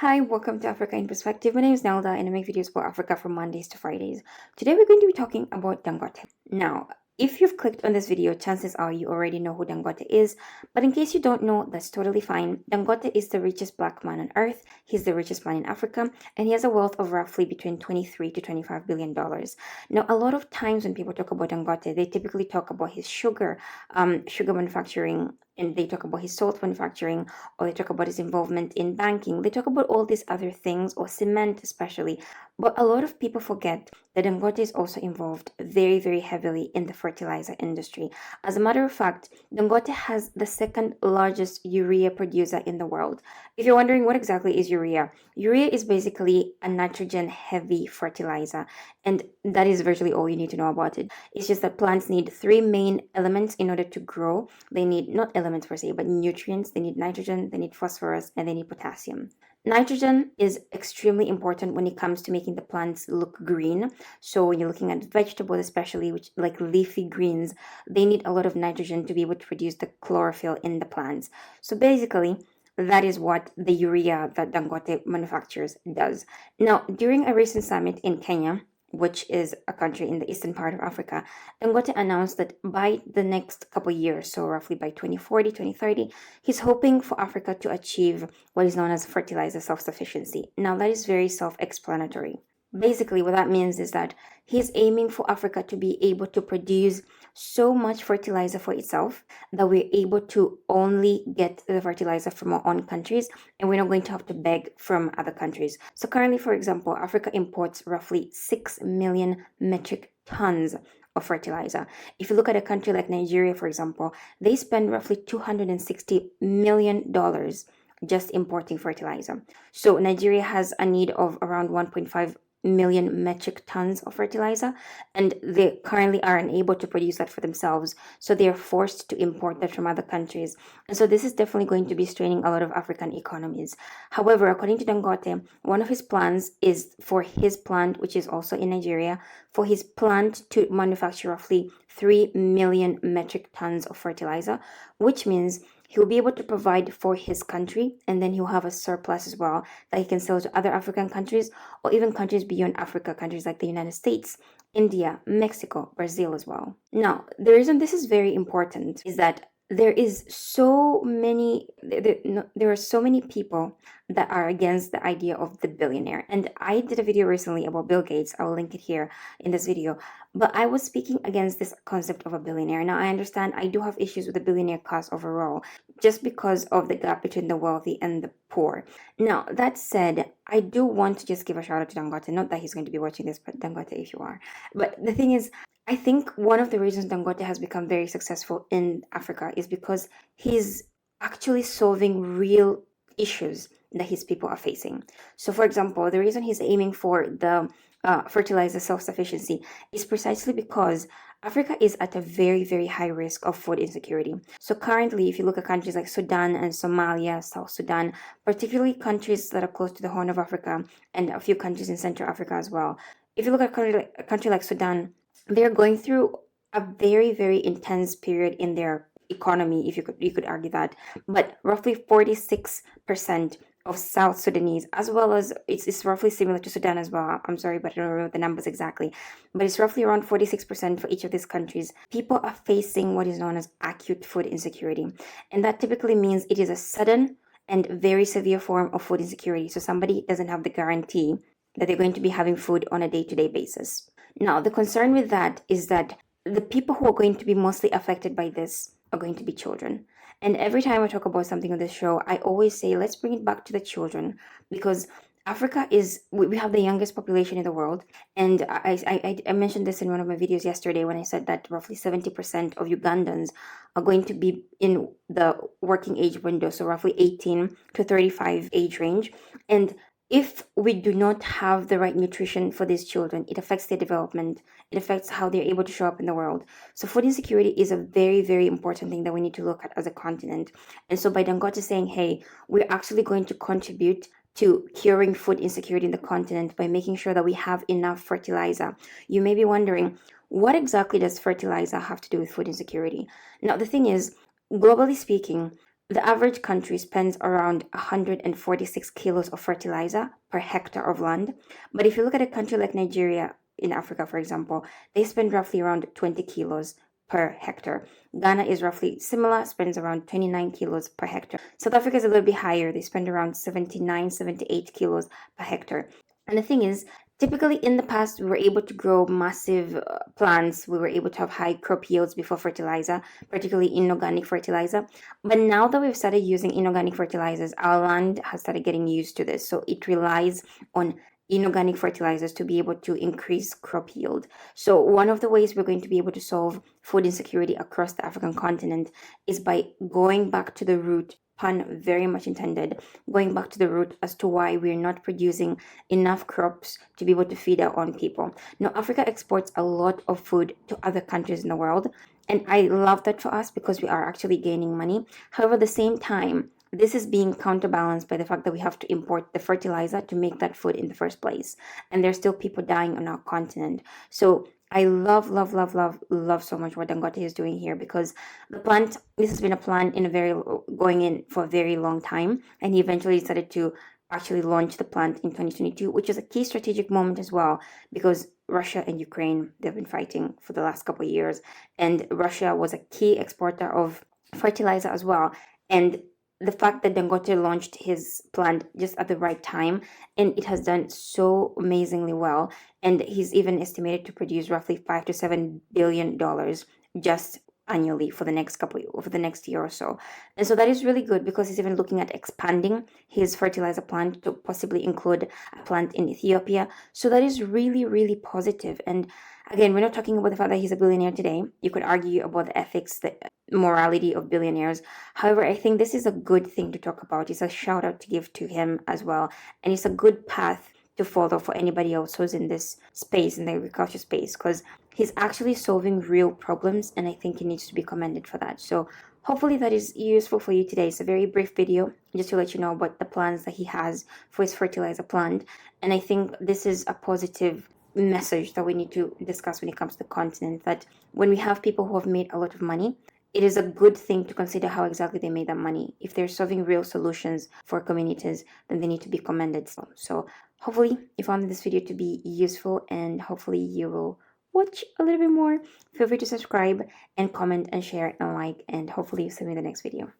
Hi, welcome to Africa in Perspective. My name is Nelda and I make videos about Africa from Mondays to Fridays. Today we're going to be talking about Dangote. Now, if you've clicked on this video, chances are you already know who Dangote is, but in case you don't know, that's totally fine. Dangote is the richest black man on earth. He's the richest man in Africa, and he has a wealth of roughly between 23 to 25 billion dollars. Now, a lot of times when people talk about Dangote, they typically talk about his sugar manufacturing, and they talk about his salt manufacturing, or they talk about his involvement in banking. They talk about all these other things, or cement especially. But a lot of people forget that Dangote is also involved very, very heavily in the fertilizer industry. As a matter of fact, Dangote has the second largest urea producer in the world. If you're wondering what exactly is urea, urea is basically a nitrogen heavy fertilizer, and that is virtually all you need to know about it. It's just that plants need three main elements in order to grow. They need not elements per se, but nutrients. They need nitrogen, they need phosphorus, and they need potassium. Nitrogen is extremely important when it comes to making the plants look green. So when you're looking at vegetables, especially which like leafy greens, they need a lot of nitrogen to be able to produce the chlorophyll in the plants. So basically, that is what the urea that Dangote manufactures does. Now, during a recent summit in Kenya, which is a country in the eastern part of Africa, Dangote announced that by the next couple years, so roughly by 2040, 2030, he's hoping for Africa to achieve what is known as fertilizer self-sufficiency. Now, that is very self-explanatory. Basically, what that means is that he's aiming for Africa to be able to produce so much fertilizer for itself that we're able to only get the fertilizer from our own countries and we're not going to have to beg from other countries. So currently, for example, Africa imports roughly 6 million metric tons of fertilizer. If you look at a country like Nigeria, for example, they spend roughly $260 million just importing fertilizer. So Nigeria has a need of around 1.5 million metric tons of fertilizer, and they currently are unable to produce that for themselves, so they are forced to import that from other countries. And so this is definitely going to be straining a lot of African economies. However, according to Dangote, one of his plans is for his plant, which is also in Nigeria, for his plant to manufacture roughly 3 million metric tons of fertilizer, which means he'll be able to provide for his country, and then he'll have a surplus as well that he can sell to other African countries or even countries beyond Africa, countries like the United States, India, Mexico, Brazil as well. Now, the reason this is very important is that there are so many people that are against the idea of the billionaire. And I did a video recently about Bill Gates. I will link it here in this video. But I was speaking against this concept of a billionaire. Now, I understand I do have issues with the billionaire class overall, just because of the gap between the wealthy and the poor. Now, that said, I do want to just give a shout out to Dangote. Not that he's going to be watching this, but Dangote, if you are. But the thing is, I think one of the reasons Dangote has become very successful in Africa is because he's actually solving real issues that his people are facing. So, for example, the reason he's aiming for the fertilizer self-sufficiency is precisely because Africa is at a very, very high risk of food insecurity. So currently, if you look at countries like Sudan and Somalia, South Sudan, particularly countries that are close to the Horn of Africa and a few countries in Central Africa as well, if you look at a country like Sudan, they're going through a very, very intense period in their economy, if you could argue that. But roughly 46% of South Sudanese, as well as it's roughly similar to Sudan as well. I'm sorry, but I don't remember the numbers exactly. But it's roughly around 46% for each of these countries. People are facing what is known as acute food insecurity. And that typically means it is a sudden and very severe form of food insecurity. So somebody doesn't have the guarantee that they're going to be having food on a day-to-day basis. Now, the concern with that is that the people who are going to be mostly affected by this are going to be children. And every time I talk about something on this show, I always say, let's bring it back to the children, because Africa we have the youngest population in the world. And I mentioned this in one of my videos yesterday when I said that roughly 70% of Ugandans are going to be in the working age window, so roughly 18 to 35 age range. And if we do not have the right nutrition for these children, it affects their development. It affects how they're able to show up in the world. So food insecurity is a very, very important thing that we need to look at as a continent. And so by Dangote saying, hey, we're actually going to contribute to curing food insecurity in the continent by making sure that we have enough fertilizer, you may be wondering, what exactly does fertilizer have to do with food insecurity? Now, the thing is, globally speaking, The average country spends around 146 kilos of fertilizer per hectare of land. But if you look at a country like Nigeria in Africa, for example, they spend roughly around 20 kilos per hectare. Ghana is roughly similar, spends around 29 kilos per hectare. South Africa is a little bit higher. They spend around 79, 78 kilos per hectare. And the thing is, typically in the past, we were able to grow massive plants. We were able to have high crop yields before fertilizer, particularly inorganic fertilizer. But now that we've started using inorganic fertilizers, our land has started getting used to this. So it relies on inorganic fertilizers to be able to increase crop yield. So one of the ways we're going to be able to solve food insecurity across the African continent is by going back to the root, pun very much intended, going back to the root as to why we're not producing enough crops to be able to feed our own people. Now, Africa exports a lot of food to other countries in the world, and I love that for us because we are actually gaining money. However, at the same time, this is being counterbalanced by the fact that we have to import the fertilizer to make that food in the first place. And there's still people dying on our continent. So I love so much what Dangote is doing here, because the plant, this has been a plan going in for a very long time. And he eventually decided to actually launch the plant in 2022, which is a key strategic moment as well, because Russia and Ukraine, they've been fighting for the last couple of years. And Russia was a key exporter of fertilizer as well. And the fact that Dangote launched his plant just at the right time, and it has done so amazingly well, and he's even estimated to produce roughly $5 to $7 billion just annually for the next year or so. And so that is really good, because he's even looking at expanding his fertilizer plant to possibly include a plant in Ethiopia. So that is really positive. And again, we're not talking about the fact that he's a billionaire today. You could argue about the ethics, the morality of billionaires. However, I think this is a good thing to talk about. It's a shout out to give to him as well. And it's a good path to follow for anybody else who's in this space, in the agriculture space, because he's actually solving real problems, and I think he needs to be commended for that. So hopefully that is useful for you today. It's a very brief video just to let you know about the plans that he has for his fertilizer plant. And I think this is a positive message that we need to discuss when it comes to the continent, that when we have people who have made a lot of money, it is a good thing to consider how exactly they made that money. If they're solving real solutions for communities, then they need to be commended. So hopefully you found this video to be useful, and hopefully you will watch a little bit more. Feel free to subscribe and comment and share and like, and hopefully you'll see me in the next video.